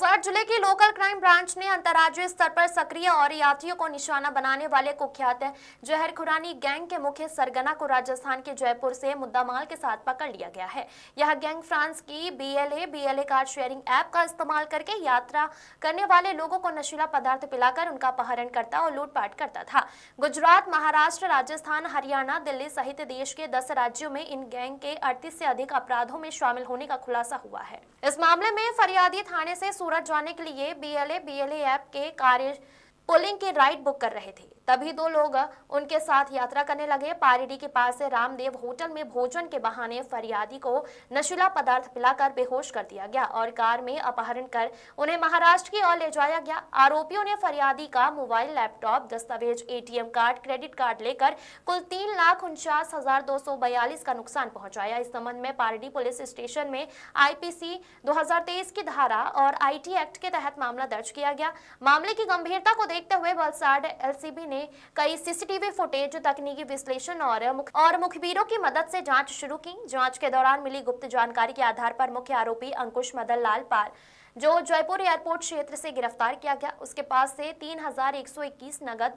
बक्सर जिले की local crime branch ने अंतर्राज्यीय स्तर पर सक्रिय और यात्रियों को निशाना बनाने वाले कुख्यात जहरखुरानी गैंग के मुख्य सरगना को राजस्थान के जयपुर से मुद्दामाल के साथ पकड़ लिया गया है। यह गैंग फ्रांस की बीएलए कार शेयरिंग ऐप का इस्तेमाल करके यात्रा करने वाले लोगों को नशीला पदार्थ पिलाकर उनका अपहरण करता और लूटपाट करता था। गुजरात, महाराष्ट्र, राजस्थान, हरियाणा, दिल्ली सहित देश के 10 राज्यों में इन गैंग के 38 से अधिक अपराधों में शामिल होने का खुलासा हुआ है। इस मामले में फरियादी थाने से सूरत जाने के लिए बीएलए ऐप के कार्य पुलिंग की राइड बुक कर रहे थे। तभी दो लोग उनके साथ यात्रा करने लगे। पारीडी के पास से रामदेव होटल में भोजन के बहाने फरियादी को नशीला पदार्थ पिलाकर बेहोश कर दिया गया और कार में अपहरण कर उन्हें महाराष्ट्र की ओर ले जाया गया। आरोपियों ने फरियादी का मोबाइल, लैपटॉप, दस्तावेज, एटीएम कार्ड, क्रेडिट कार्ड लेकर कुल 3,49,242 का नुकसान पहुंचाया। इस संबंध में पारीडी पुलिस स्टेशन में आईपीसी 2023 की धारा और आईटी एक्ट के तहत मामला दर्ज किया गया। मामले की गंभीरता को देखते हुए वलसाड एलसीबी ने कई सीसीटीवी फुटेज, तकनीकी विश्लेषण और मुखबिरों की मदद से जांच शुरू की। जांच के दौरान मिली गुप्त जानकारी के आधार पर मुख्य आरोपी अंकुश मदन लाल पाल, जो जयपुर एयरपोर्ट क्षेत्र से गिरफ्तार किया गया, उसके पास से 3,121 नगद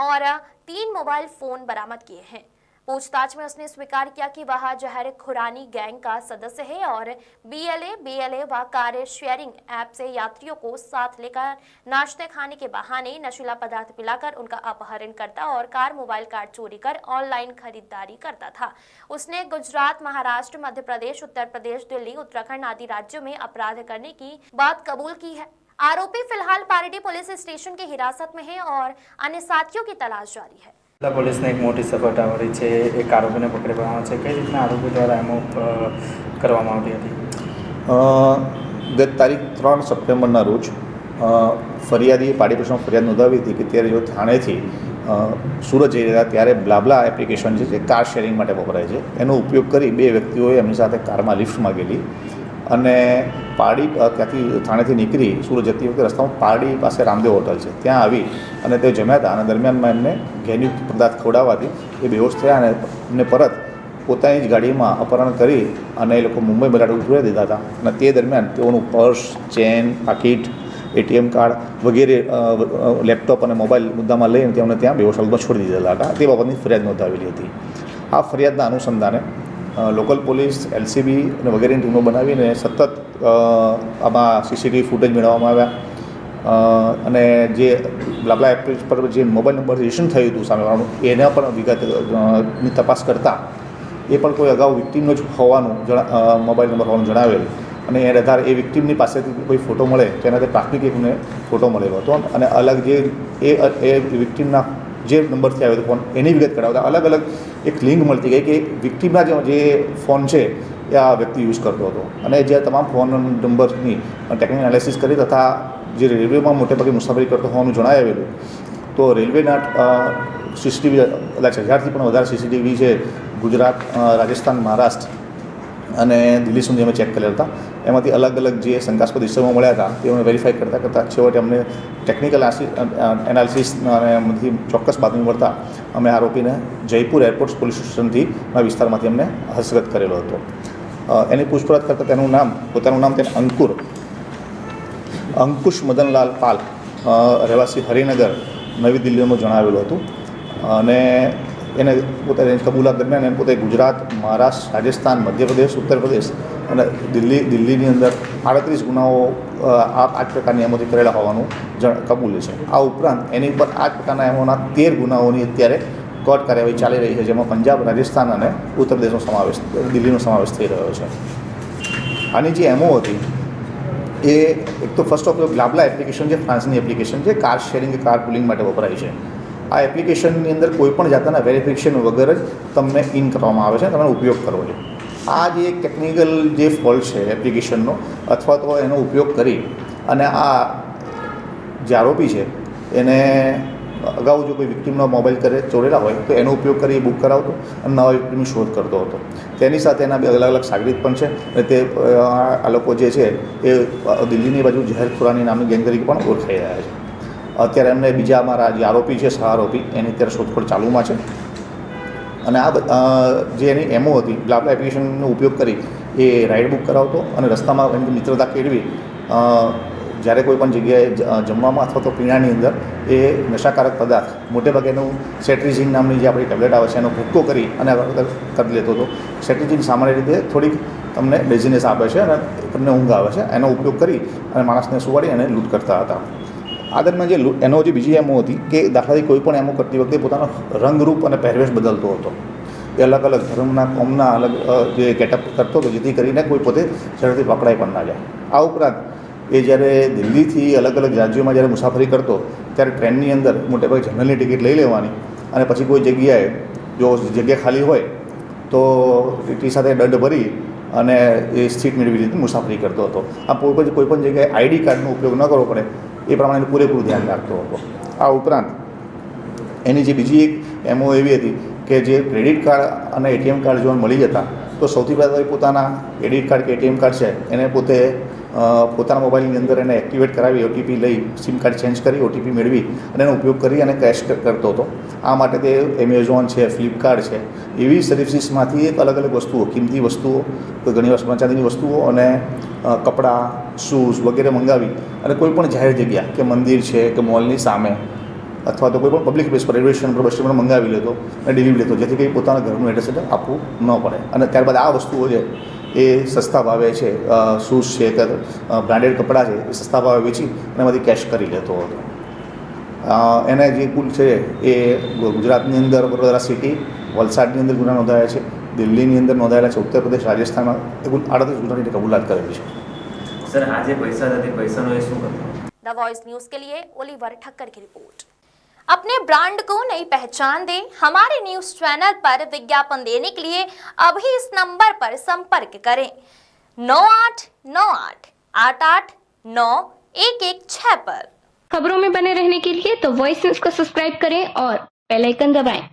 और 3 मोबाइल फोन बरामद किए हैं। पूछताछ में उसने स्वीकार किया कि वह जहरखुरानी गैंग का सदस्य है और बीएलए व कार शेयरिंग ऐप से यात्रियों को साथ लेकर नाश्ते खाने के बहाने नशीला पदार्थ पिलाकर उनका अपहरण करता और कार, मोबाइल कार्ड चोरी कर ऑनलाइन खरीदारी करता था। उसने गुजरात, महाराष्ट्र, मध्य प्रदेश, उत्तर प्रदेश, दिल्ली, उत्तराखंड आदि राज्यों में अपराध करने की बात कबूल की है। आरोपी फिलहाल पारीडी पुलिस स्टेशन की हिरासत में है और अन्य साथियों की तलाश जारी है। પોલીસને એક મોટી સફળતા મળી છે। એક આરોપીને પકડી પાડવાનો છે। કઈ રીતના આરોપી દ્વારા એમાં કરવામાં આવતી હતી? ગત તારીખ 3 સપ્ટેમ્બરના રોજ ફરિયાદીએ પાડી પ્રશ્નમાં ફરિયાદ નોંધાવી હતી કે ત્યારે જો થાણેથી સુરત જઈ રહ્યા ત્યારે બ્લાબ્લા એપ્લિકેશન છે જે કાર શેરિંગ માટે વપરાય છે, એનો ઉપયોગ કરી બે વ્યક્તિઓએ એમની સાથે કારમાં લિફ્ટ માગેલી અને પારડી ત્યાંથી થાણેથી નીકળી સુરત જતી વખતે રસ્તામાં પારડી પાસે રામદેવ હોટલ છે ત્યાં આવી અને તે જમ્યા હતા અને દરમિયાનમાં એમને ઘેનયુક્ત પદાર્થ ખવડાવવાથી એ બેહોશ થયા અને એમને પરત પોતાની જ ગાડીમાં અપહરણ કરી અને એ લોકો મુંબઈ બરાડ ઉતરી દીધા હતા અને તે દરમિયાન તેઓનું પર્સ, ચેન, પાકીટ, એટીએમ કાર્ડ વગેરે લેપટોપ અને મોબાઈલ મુદ્દામાં લઈને તેમને ત્યાં બેહોશ હાલતમાં છોડી દીધેલા હતા। તે બાબતની ફરિયાદ નોંધાવેલી હતી। આ ફરિયાદના અનુસંધાને લોકલ પોલીસ, એલસીબી અને વગેરેની ટીમો બનાવીને સતત આમાં સીસીટીવી ફૂટેજ મેળવવામાં આવ્યા અને જે બ્લાબ્લા એપ પર જે મોબાઈલ નંબર રજિસ્ટ્રેશન થયું હતું સામેવાળાનું એના પણ વિગતની તપાસ કરતાં એ પણ કોઈ અગાઉ વિક્ટીમનો જ હોવાનું મોબાઈલ નંબર હોવાનું જણાવેલ અને એ આધારે એ વિક્ટીમની પાસેથી કોઈ ફોટો મળે તો એનાથી પ્રાથમિક એકને ફોટો મળેલો હતો અને અલગ જે એ વિક્ટીમના જે નંબરથી આવ્યો હતો ફોન એની વિગત કઢાવતા અલગ અલગ એક લિંક મળતી ગઈ કે વિક્ટીમના જે ફોન છે એ આ વ્યક્તિ યુઝ કરતો હતો અને જે તમામ ફોન નંબરની ટેકનિકલ એનાલિસિસ કરી તથા જે રેલવેમાં મોટે ભાગે મુસાફરી કરતો હોવાનું જણાવેલું તો રેલવેના સીસીટીવી કદાચ 1000થી પણ વધારે સીસીટીવી છે ગુજરાત, રાજસ્થાન, મહારાષ્ટ્ર અને દિલ્હી સુધી અમે ચેક કરેલા હતા। એમાંથી અલગ અલગ જે શંકાસ્પદ વિષયો મળ્યા હતા તેઓને વેરીફાઈ કરતાં છેવટે અમને ટેકનિકલ એનાલિસિસ અને એમાંથી ચોક્કસ બાતમી મળતા અમે આરોપીને જયપુર એરપોર્ટ પોલીસ સ્ટેશનથી વિસ્તારમાંથી અમને હસ્તગત કરેલો હતો। એની પૂછપરછ કરતાં પોતાનું નામ તેને અંકુશ મદનલાલ પાલ, રહેવાસી હરિનગર, નવી દિલ્હીમાં જણાવેલું હતું અને એને પોતાની કબૂલાત દરમિયાન એને પોતે ગુજરાત, મહારાષ્ટ્ર, રાજસ્થાન, મધ્યપ્રદેશ, ઉત્તર પ્રદેશ અને દિલ્હીની અંદર 38 ગુનાઓ આ 8 પ્રકારની એમોથી કરેલા હોવાનું કબૂલે છે। આ ઉપરાંત એની ઉપર 8 પ્રકારના એમોના 13 ગુનાઓની અત્યારે કોર્ટ કાર્યવાહી ચાલી રહી છે, જેમાં પંજાબ, રાજસ્થાન અને ઉત્તર પ્રદેશનો સમાવેશ, દિલ્હીનો સમાવેશ થઈ રહ્યો છે। આની જે એમઓ હતી એ એક તો ફર્સ્ટ ઓફ બ્લાબ્લા એપ્લિકેશન છે, ફ્રાન્સની એપ્લિકેશન છે, કાર શેરિંગ કે કાર પુલિંગ માટે વપરાય છે। આ એપ્લિકેશનની અંદર કોઈપણ જાતના વેરિફિકેશન વગર જ તમને ઇન કરવામાં આવે છે, તમારે ઉપયોગ કરવો છે। આ જે એક ટેકનિકલ જે ફોલ્ટ છે એપ્લિકેશનનો અથવા તો એનો ઉપયોગ કરી અને આ જે આરોપી છે એને અગાઉ જો કોઈ વિક્ટીમનો મોબાઈલ ચોરેલા હોય તો એનો ઉપયોગ કરી બુક કરાવતો અને નવા વિક્ટીમની શોધ કરતો હતો। તેની સાથે એના બે અલગ અલગ સાગરીત પણ છે અને તે આ લોકો જે છે એ દિલ્હીની બાજુ જહેરખુરાની નામની ગેંગ તરીકે પણ ઓળખાઈ રહ્યા છે। અત્યારે એમને બીજા અમારા જે આરોપી છે, સહ આરોપી, એની અત્યારે શોધખોળ ચાલુમાં છે અને આ જે એની એમઓ હતી બ્લાબ્લા એપ્લિકેશનનો ઉપયોગ કરી એ રાઇડ બુક કરાવતો અને રસ્તામાં એની મિત્રતા કેળવી જ્યારે કોઈ પણ જગ્યાએ જમવામાં અથવા તો પીણાની અંદર એ નશાકારક પદાર્થ મોટે ભાગે એનું સેટ્રીઝિન નામની જે આપણી ટેબ્લેટ આવે છે એનો ભૂક્કો કરી અને કરી લેતો હતો. સેટ્રીઝિન સામાન્ય રીતે થોડીક તમને ડેઝીનેસ આપે છે અને તમને ઊંઘ આવે છે, એનો ઉપયોગ કરી અને માણસને સુવાડી અને લૂંટ કરતા હતા. આ દરમિયાન એનો જે બીજી એમો હતી કે દાખલાથી કોઈ પણ એમો કરતી વખતે પોતાનો રંગરૂપ અને પહેરવેશ બદલતો હતો. એ અલગ અલગ ધર્મના કોમના અલગ જે ગેટઅપ કરતો હતો, જેથી કરીને કોઈ પોતે ઝડપથી પકડાઈ પણ ના જાય. આ ઉપરાંત એ જ્યારે દિલ્હીથી અલગ અલગ રાજ્યોમાં જ્યારે મુસાફરી કરતો ત્યારે ટ્રેનની અંદર મોટેભાગે જનરલની ટિકિટ લઈ લેવાની અને પછી કોઈ જગ્યાએ જો જગ્યા ખાલી હોય તો ટીટી સાથે દંડ ભરી અને એ સીટ મેળવી રીતે મુસાફરી કરતો હતો. આ કોઈ પણ જગ્યાએ આઈડી કાર્ડનો ઉપયોગ ન કરવો પડે એ પ્રમાણે પૂરેપૂરું ધ્યાન રાખતો હતો. આ ઉપરાંત એની જે બીજી એક એમઓ એવી હતી કે જે ક્રેડિટ કાર્ડ અને એટીએમ કાર્ડ જો મળી જતા તો સૌથી પહેલાં એ પોતાના ક્રેડિટ કાર્ડ કે એટીએમ કાર્ડ છે એને પોતે પોતાના મોબાઈલની અંદર એને એક્ટિવેટ કરાવી ઓટીપી લઈ સિમ કાર્ડ ચેન્જ કરી ઓટીપી મેળવી અને એનો ઉપયોગ કરી અને કેશ કરતો હતો. આ માટે તે એમેઝોન છે, ફ્લિપકાર્ટ છે, એવી સર્વિસીસમાંથી એક અલગ અલગ વસ્તુઓ, કિંમતી વસ્તુઓ, ઘણી વાર સોના ચાંદીની વસ્તુઓ અને કપડાં, શૂઝ વગેરે મંગાવી અને કોઈ પણ જાહેર જગ્યા કે મંદિર છે કે મોલની સામે અથવા તો કોઈ પણ પબ્લિક પ્લેસ પર રેલવે સ્ટેશન પર બસ સ્ટેશન પર મંગાવી લેતો અને ડિલિવરી લેતો, જેથી કંઈ પોતાના ઘરનું એડ્રેસ આપવું ન પડે. અને ત્યારબાદ આ વસ્તુઓ છે એ સસ્તા ભાવે છે, શૂઝ છે કે બ્રાન્ડેડ કપડાં છે એ સસ્તા ભાવે વેચી અને એમાંથી કેશ કરી લેતો હતો. એને જે કુલ છે એ ગુજરાતની અંદર વડોદરા સિટી, વલસાડની અંદર ગુના નોંધાયા છે, દિલ્હીની અંદર નોંધાયેલા છે, ઉત્તર પ્રદેશ, રાજસ્થાનમાં એ કુલ 38 ગુનાની કબૂલાત કરેલી છે. સર, આજે પૈસા નથી, પૈસાનો એ શું કરતો? द वॉइस न्यूज के लिए ओलिवर ठक्कर की रिपोर्ट। अपने ब्रांड को नई पहचान दें। हमारे न्यूज चैनल पर विज्ञापन देने के लिए अभी इस नंबर पर संपर्क करें 9898889116 पर। खबरों में बने रहने के लिए तो वॉइस न्यूज को सब्सक्राइब करें और बेल आइकन दबाएं।